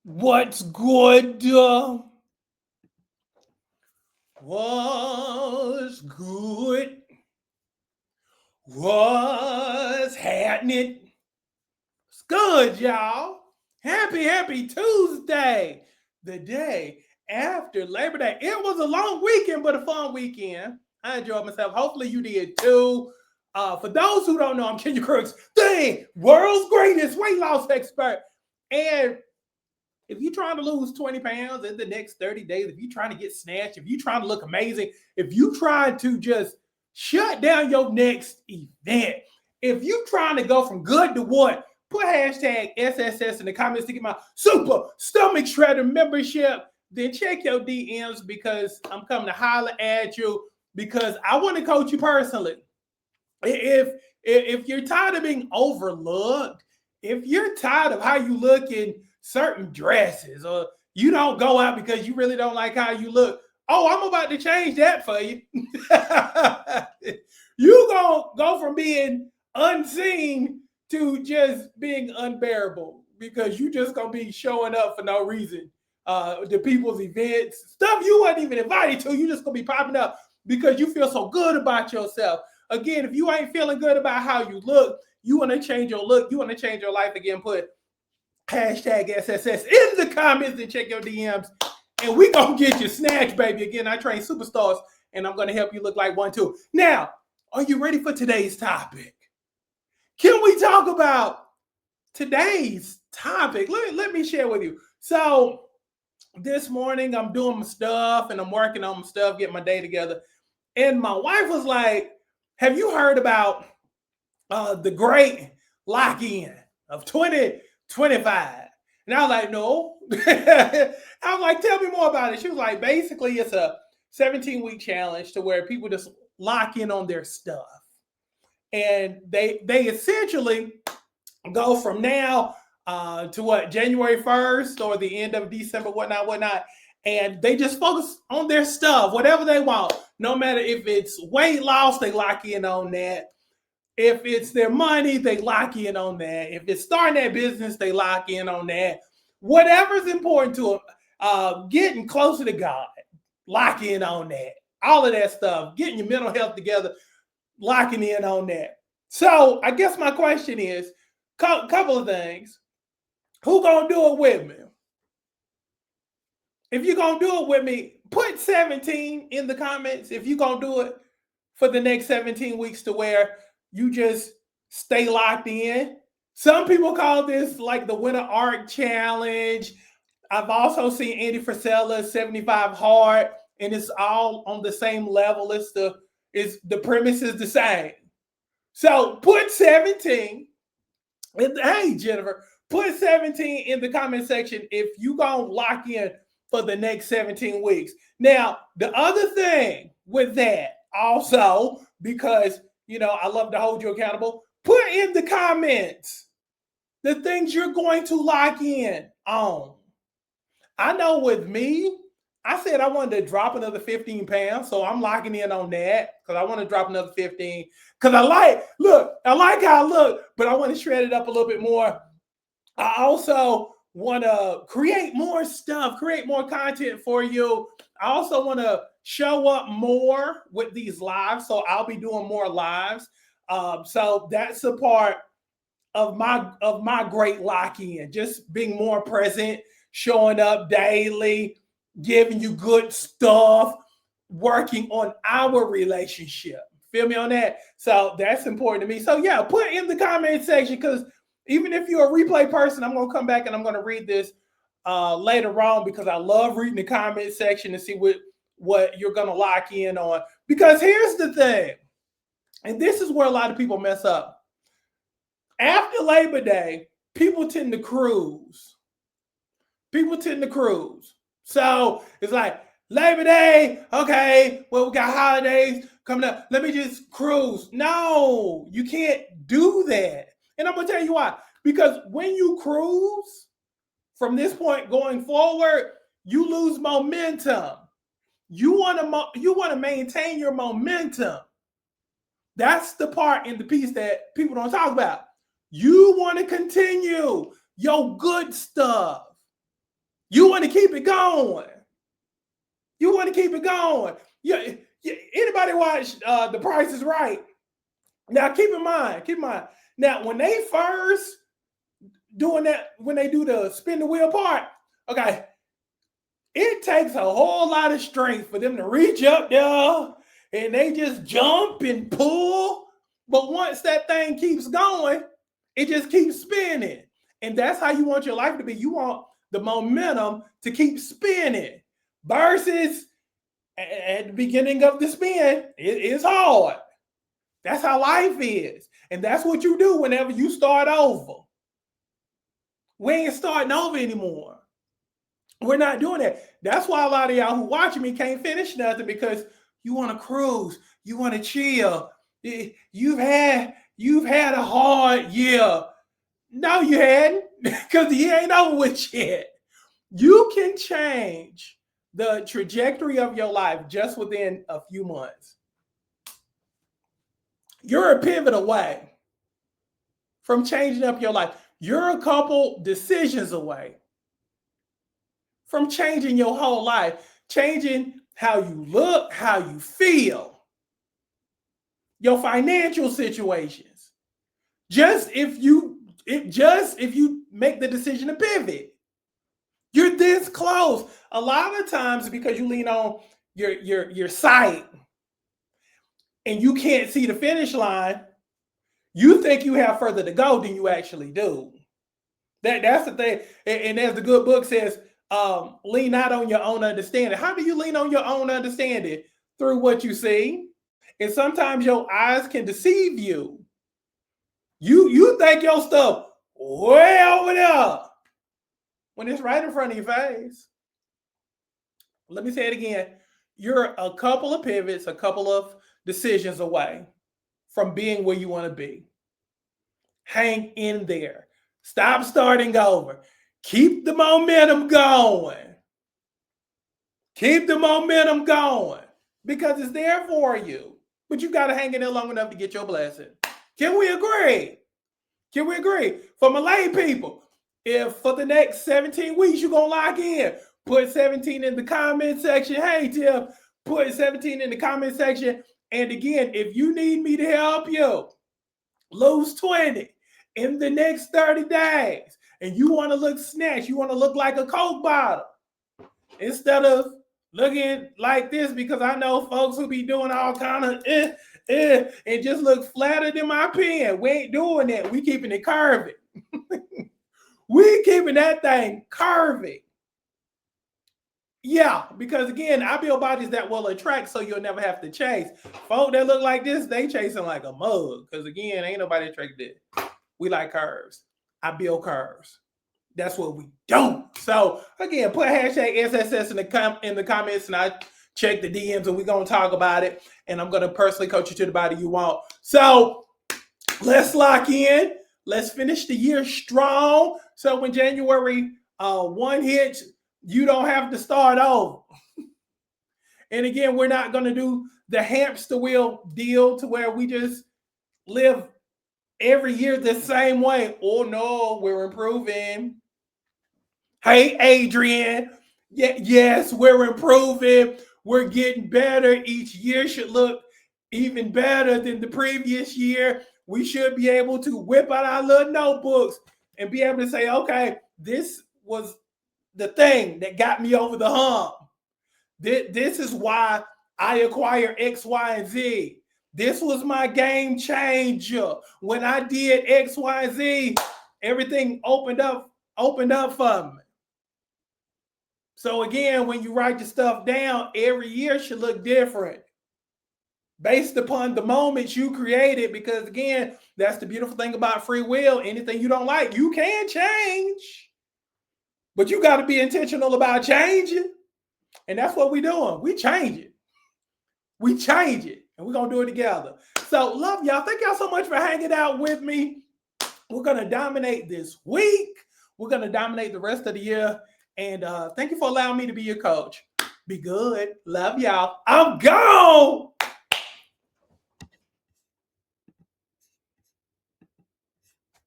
What's good? What's good? What's happening? It's good, y'all. Happy Tuesday, the day after Labor Day. It was a long weekend, but a fun weekend. I enjoyed myself. Hopefully, you did too. For those who don't know, I'm Kenya Crooks, the world's greatest weight loss expert. And if you're trying to lose 20 pounds in the next 30 days, if you're trying to get snatched, if you're trying to look amazing, if you're trying to just shut down your next event, if you're trying to go from good to what, put hashtag SSS in the comments to get my super stomach shredder membership. Then check your DMs because I'm coming to holler at you because I want to coach you personally. If you're tired of being overlooked, if you're tired of how you look in certain dresses, or you don't go out because you really don't like how you look, oh, I'm about to change that for you. You gonna go from being unseen to just being unbearable because you just gonna be showing up for no reason. To people's events, stuff you weren't even invited to, you just gonna be popping up because you feel so good about yourself. Again, if you ain't feeling good about how you look, you want to change your look, you want to change your life again, put hashtag SSS in the comments and check your DMs. And we gonna get you snatched, baby. Again, I train superstars and I'm gonna help you look like one too. Now, are you ready for today's topic? Can we talk about today's topic? Let me share with you. So this morning I'm doing my stuff and I'm working on my stuff, getting my day together. And my wife was like, have you heard about the great lock-in of 2025? And I was like, no. I was like, tell me more about it. She was like, basically, it's a 17-week challenge to where people just lock in on their stuff. And they essentially go from now to what, January 1st or the end of December, whatnot. And they just focus on their stuff, whatever they want. No matter if it's weight loss, they lock in on that. If it's their money, they lock in on that. If it's starting that business, they lock in on that. Whatever's important to them, getting closer to God, lock in on that. All of that stuff, getting your mental health together, locking in on that. So I guess my question is, couple of things. Who gonna do it with me? If you're gonna do it with me, put 17 in the comments. If you're gonna do it for the next 17 weeks to where you just stay locked in. Some people call this like the Winter Arc Challenge. I've also seen Andy Frisella's 75 Hard, and it's all on the same level. The premise is the same. So put 17. Hey, Jennifer, put 17 in the comment section if you gonna lock in for the next 17 weeks. Now, the other thing with that, also, because I love to hold you accountable, put in the comments the things you're going to lock in on. I know with me, I said I wanted to drop another 15 pounds, so I'm locking in on that because I want to drop another 15. Because I like how I look, but I want to shred it up a little bit more. I also want to create more stuff, create more content for you. I also want to show up more with these lives, so I'll be doing more lives. So that's a part of my great lock-in, just being more present, showing up daily, giving you good stuff, working on our relationship. Feel me on that? So that's important to me. So yeah, put in the comment section because even if you're a replay person, I'm gonna come back and I'm gonna read this later on because I love reading the comment section to see what you're gonna lock in on. Because here's the thing, and this is where a lot of people mess up. After Labor Day, people tend to cruise. So it's like Labor Day, okay, well, we got holidays coming up. Let me just cruise. No, you can't do that. And I'm going to tell you why. Because when you cruise, from this point going forward, you lose momentum. You want to maintain your momentum. That's the part in the piece that people don't talk about. You want to continue your good stuff. You want to keep it going. You want to keep it going. Yeah, anybody watch The Price is Right? Now, keep in mind. Now, when they first doing that, when they do the spin the wheel part, okay, it takes a whole lot of strength for them to reach up there and they just jump and pull. But once that thing keeps going, it just keeps spinning. And that's how you want your life to be. You want the momentum to keep spinning versus at the beginning of the spin, it is hard. That's how life is. And that's what you do whenever you start over. We ain't starting over anymore. We're not doing that. That's why a lot of y'all who watching me can't finish nothing, because you want to cruise. You want to chill. You've had a hard year. No, you hadn't, because the year ain't over with yet. You can change the trajectory of your life just within a few months. You're a pivot away from changing up your life. You're a couple decisions away from changing your whole life, changing how you look, how you feel, your financial situations. Just if you make the decision to pivot, you're this close. A lot of times, because you lean on your sight and you can't see the finish line, you think you have further to go than you actually do. That's the thing. And as the good book says, lean not on your own understanding. How do you lean on your own understanding? Through what you see. And sometimes your eyes can deceive you. You think your stuff way over there when it's right in front of your face. Let me say it again. You're a couple of pivots, a couple of decisions away from being where you want to be. Hang in there. Stop starting over. Keep the momentum going. Keep the momentum going, because it's there for you. But you got to hang in there long enough to get your blessing. Can we agree? Can we agree? For Malay people, if for the next 17 weeks you're going to lock in, put 17 in the comment section. Hey, Tiff, put 17 in the comment section. And again, if you need me to help you lose 20 in the next 30 days, and you want to look snatched, you want to look like a Coke bottle, instead of looking like this, because I know folks who be doing all kind of and just look flatter than my pen. We ain't doing that. We keeping it curvy. We keeping that thing curvy. Yeah, because again, I build bodies that will attract, so you'll never have to chase. Folk that look like this, they chasing like a mug. Because again, ain't nobody attracted. We like curves. I build curves. That's what we do. So again, put hashtag SSS in the comments, and I check the DMs, and we're gonna talk about it. And I'm gonna personally coach you to the body you want. So let's lock in. Let's finish the year strong. So when January 1 hits, you don't have to start over. And again, we're not gonna do the hamster wheel deal to where we just live every year the same way. Oh no, we're improving. Hey, Adrian. Yes, we're improving. We're getting better. Each year should look even better than the previous year. We should be able to whip out our little notebooks and be able to say, okay, this was the thing that got me over the hump. This is why I acquired X, Y, and Z. This was my game changer. When I did X, Y, and Z, everything opened up for me. So again, when you write your stuff down, every year should look different based upon the moments you created, because again, that's the beautiful thing about free will. Anything you don't like, you can change, but you got to be intentional about changing. And that's what we're doing. We change it. We change it, and we're going to do it together. So love y'all. Thank y'all so much for hanging out with me. We're going to dominate this week. We're going to dominate the rest of the year. And thank you for allowing me to be your coach. Be good. Love y'all. I'm gone.